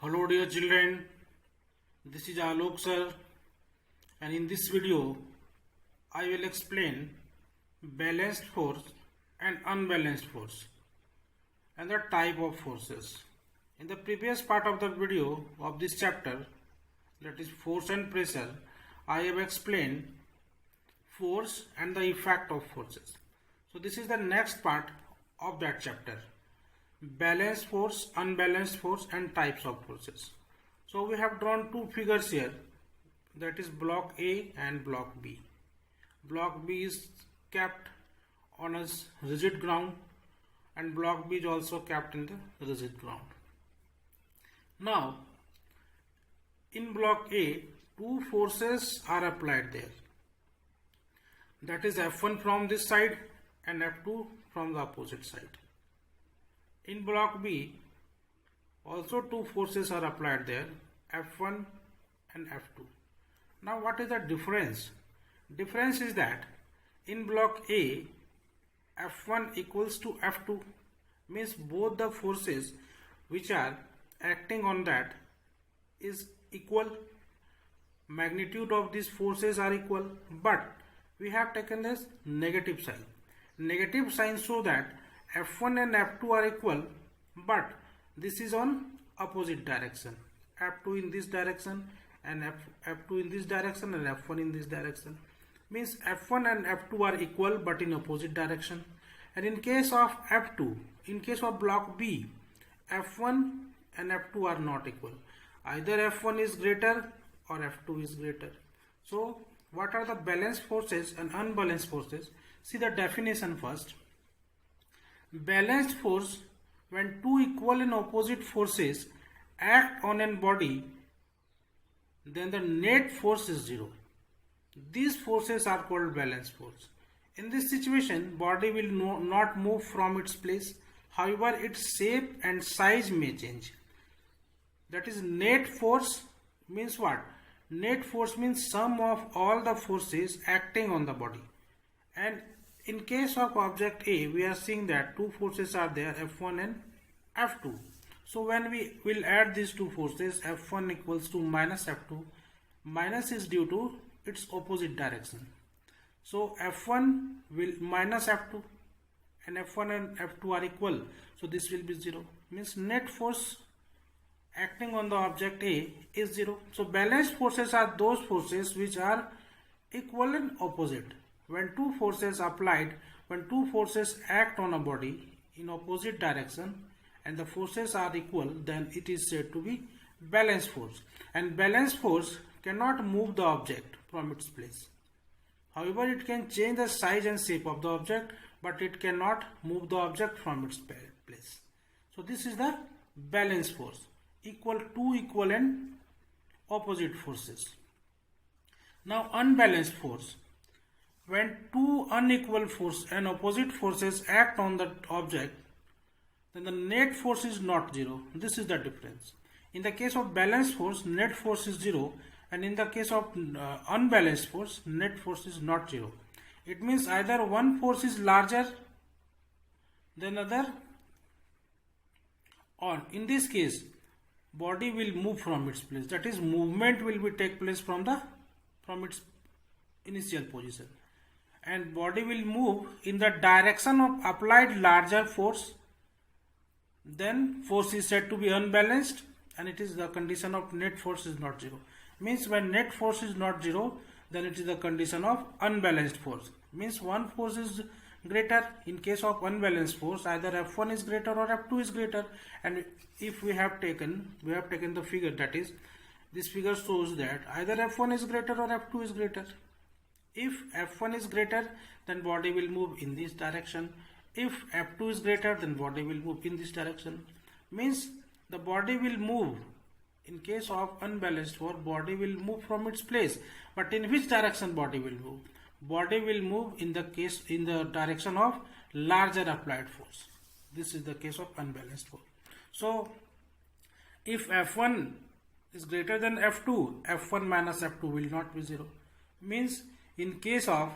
Hello dear children, this is Alok sir, and in this video I will explain balanced force and unbalanced force and the type of forces. In the previous part of the video of this chapter, that is force and pressure, I have explained force and the effect of forces. So this is the next part of that chapter. Balanced force, unbalanced force and types of forces. So we have drawn two figures here, that is block A and block B. Block B is kept on a rigid ground and block B is also kept in the rigid ground. Now in block A, two forces are applied there, that is F1 from this side and F2 from the opposite side. In block B, also two forces are applied there, F1 and F2. Now what is the difference? Difference is that in block A, F1 equals to F2, means both the forces which are acting on that is equal. Magnitude of these forces are equal, but we have taken this negative sign. Negative sign so that F1 and F2 are equal, but this is on opposite direction. F2 in this direction and F2 in this direction and F1 in this direction. Means F1 and F2 are equal but in opposite direction. And in case of F2, in case of block B, F1 and F2 are not equal. Either F1 is greater or F2 is greater. So what are the balanced forces and unbalanced forces? See the definition first. Balanced force, when two equal and opposite forces act on a body, then the net force is zero. These forces are called balanced force. In this situation, body will not move from its place. However, its shape and size may change. That is, net force means what? Net force means sum of all the forces acting on the body. And in case of object A, we are seeing that two forces are there, F1 and F2. So when we will add these two forces, F1 equals to minus F2. Minus is due to its opposite direction. So F1 will minus F2 and F1 and F2 are equal. So this will be 0. Means net force acting on the object A is 0. So balanced forces are those forces which are equal and opposite. When two forces applied, when two forces act on a body in opposite direction and the forces are equal, then it is said to be balanced force. And balanced force cannot move the object from its place. However, it can change the size and shape of the object, but it cannot move the object from its place. So this is the balanced force, two equal and opposite forces. Now unbalanced force. When two unequal force and opposite forces act on the object, then the net force is not 0. This is the difference. In the case of balanced force, net force is 0, and in the case of unbalanced force, net force is not 0. It means either one force is larger than other, or in this case, body will move from its place. That is, movement will take place from its initial position. And body will move in the direction of applied larger force, then force is said to be unbalanced, and it is the condition of net force is not 0. Means when net force is not 0, then it is the condition of unbalanced force. Means one force is greater. In case of unbalanced force, either F1 is greater or F2 is greater. And if we have taken the figure, that is, this figure shows that either F1 is greater or F2 is greater. If F1 is greater, then body will move in this direction. If F2 is greater, then body will move in this direction. Means the body will move. In case of unbalanced force, body will move from its place. But in which direction body will move? Body will move in the direction of larger applied force. This is the case of unbalanced force. So if F1 is greater than F2, F1 minus F2 will not be 0. Means in case of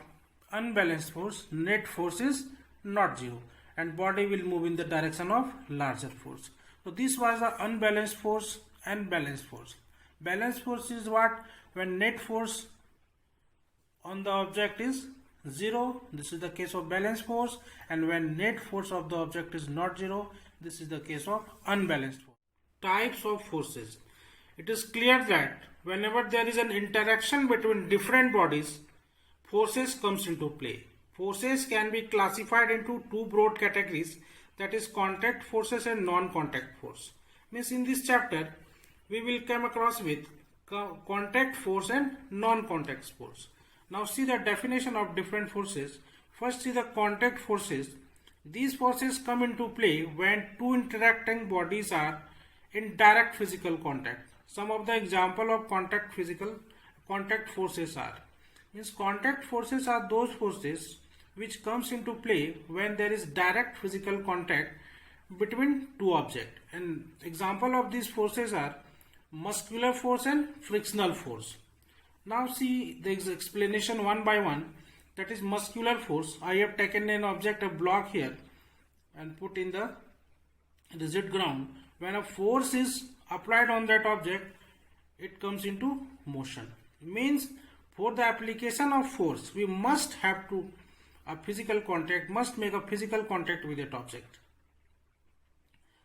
unbalanced force, net force is not 0 and body will move in the direction of larger force. So this was the unbalanced force and balanced force. Balanced force is what? When net force on the object is 0, this is the case of balanced force, and when net force of the object is not 0, this is the case of unbalanced force. Types of forces. It is clear that whenever there is an interaction between different bodies, forces comes into play. Forces can be classified into two broad categories, that is contact forces and non-contact force. Means in this chapter we will come across with contact force and non-contact force. Now see the definition of different forces. First is the contact forces. These forces come into play when two interacting bodies are in direct physical contact. Some of the example of contact forces are, means contact forces are those forces which comes into play when there is direct physical contact between two objects. And example of these forces are muscular force and frictional force. Now see the explanation one by one. That is muscular force. I have taken an object, a block here, and put in the rigid ground. When a force is applied on that object, it comes into motion. Means for the application of force, we must have to make a physical contact with that object.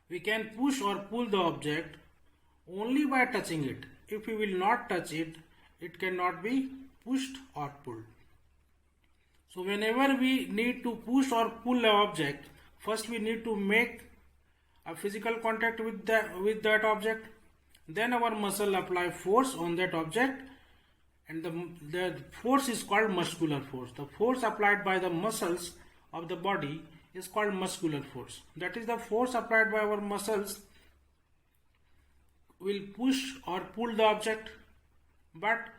We can push or pull the object only by touching it. If we will not touch it, it cannot be pushed or pulled. So whenever we need to push or pull an object, first we need to make a physical contact with that object. Then our muscle apply force on that object, and the force is called muscular force. The force applied by the muscles of the body is called muscular force. That is, the force applied by our muscles will push or pull the object, but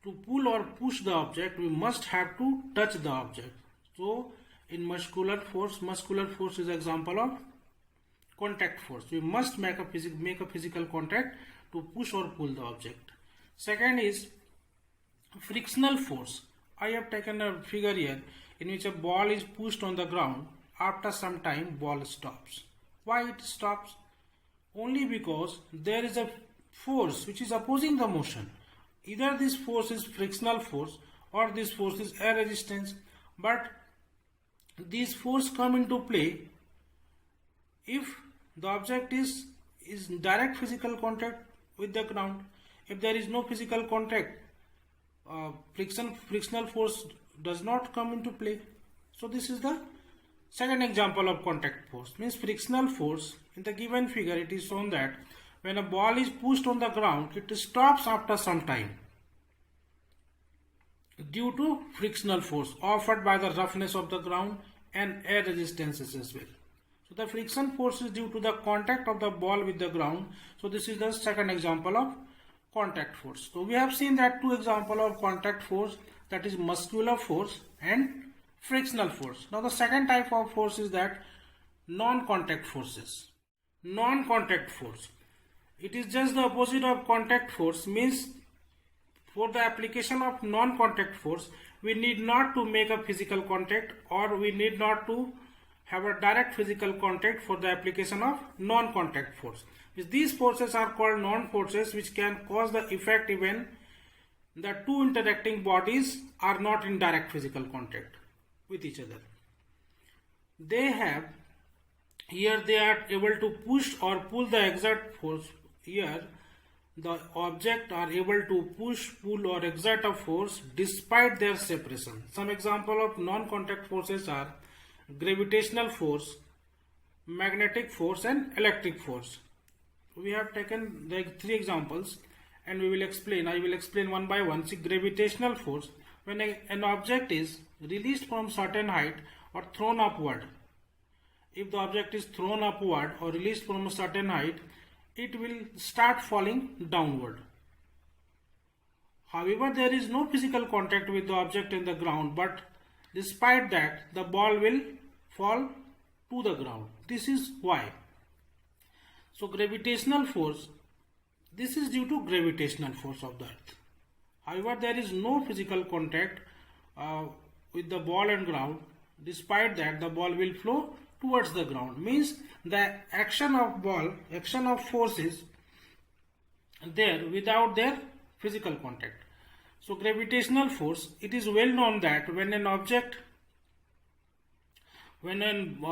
to pull or push the object, we must have to touch the object. So in muscular force is example of contact force. We must make a physical contact to push or pull the object. Second is frictional force. I have taken a figure here in which a ball is pushed on the ground. After some time, ball stops. Why it stops? Only because there is a force which is opposing the motion. Either this force is frictional force or this force is air resistance. But these force come into play if the object is in direct physical contact with the ground. If there is no physical contact, frictional force does not come into play. So this is the second example of contact force. Means frictional force. In the given figure, it is shown that when a ball is pushed on the ground, it stops after some time due to frictional force offered by the roughness of the ground and air resistances as well. So the friction force is due to the contact of the ball with the ground. So this is the second example of contact force. So we have seen that two examples of contact force, that is muscular force and frictional force. Now the second type of force is that non-contact forces. Non-contact force. It is just the opposite of contact force. Means for the application of non-contact force, we need not to make a physical contact, or we need not to have a direct physical contact for the application of non-contact force. These forces are called non-forces, which can cause the effect even the two interacting bodies are not in direct physical contact with each other. They are able to push or pull the exert force. Here the object are able to push, pull or exert a force despite their separation. Some example of non-contact forces are gravitational force, magnetic force and electric force. We have taken the three examples and we will explain. I will explain one by one. See, gravitational force, when an object is released from certain height or thrown upward. If the object is thrown upward or released from a certain height, it will start falling downward. However, there is no physical contact with the object in the ground, but despite that, the ball will fall to the ground. This is why. So gravitational force, this is due to gravitational force of the earth. However, there is no physical contact with the ball and ground. Despite that, the ball will flow towards the ground. Means the action of force is there without their physical contact. So gravitational force, it is well known that when a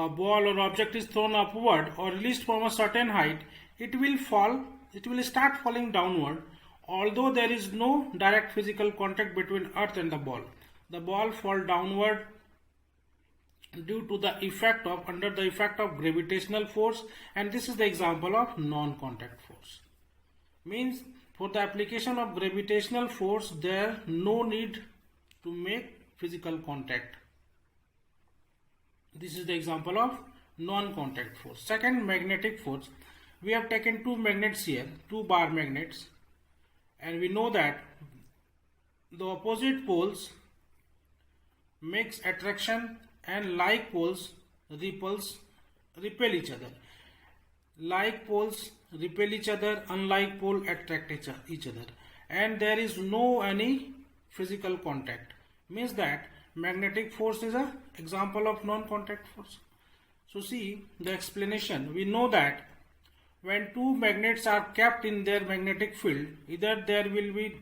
ball or object is thrown upward or released from a certain height, it will start falling downward, although there is no direct physical contact between earth and the ball. The ball falls downward due to under the effect of gravitational force, and this is the example of non-contact force. Means for the application of gravitational force, there no need to make physical contact. This is the example of non-contact force. Second, magnetic force. We have taken two magnets here, two bar magnets, and we know that the opposite poles makes attraction and like poles repel each other. Like poles repel each other, unlike pole attract each other, and there is no any physical contact. Means that magnetic force is an example of non-contact force. So see the explanation. We know that when two magnets are kept in their magnetic field, either there will be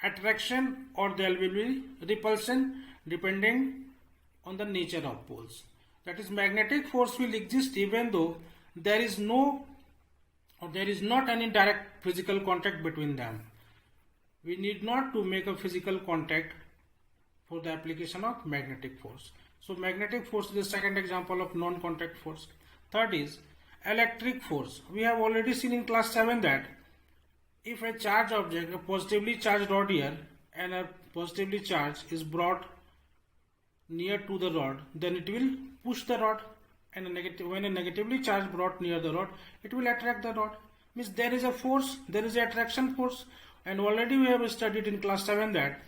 attraction or there will be repulsion depending on the nature of poles. That is, magnetic force will exist even though there is not any direct physical contact between them. We need not to make a physical contact for the application of magnetic force. So magnetic force is the second example of non-contact force. Third is electric force. We have already seen in class 7 that if a charged object, a positively charged rod here, and a positively charged is brought near to the rod, then it will push the rod, and when a negatively charged brought near the rod, it will attract the rod. Means there is a force, there is an attraction force, and already we have studied in class 7 that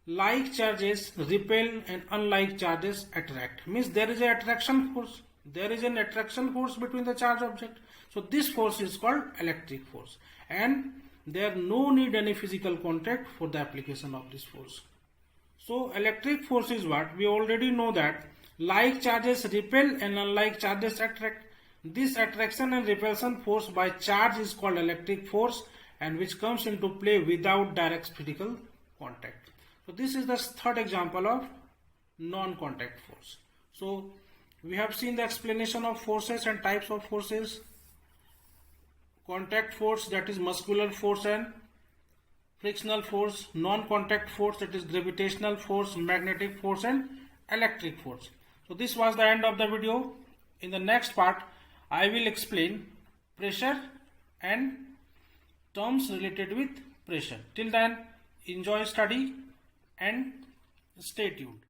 like charges repel and unlike charges attract. Means there is an attraction force. There is an attraction force between the charged object. So this force is called electric force, and there no need any physical contact for the application of this force. So electric force is what? We already know that like charges repel and unlike charges attract. This attraction and repulsion force by charge is called electric force, and which comes into play without direct physical contact. So this is the third example of non-contact force. So we have seen the explanation of forces and types of forces. Contact force, that is muscular force and frictional force. Non-contact force, that is gravitational force, magnetic force and electric force. So this was the end of the video. In the next part, I will explain pressure and terms related with pressure. Till then, enjoy study and stay tuned.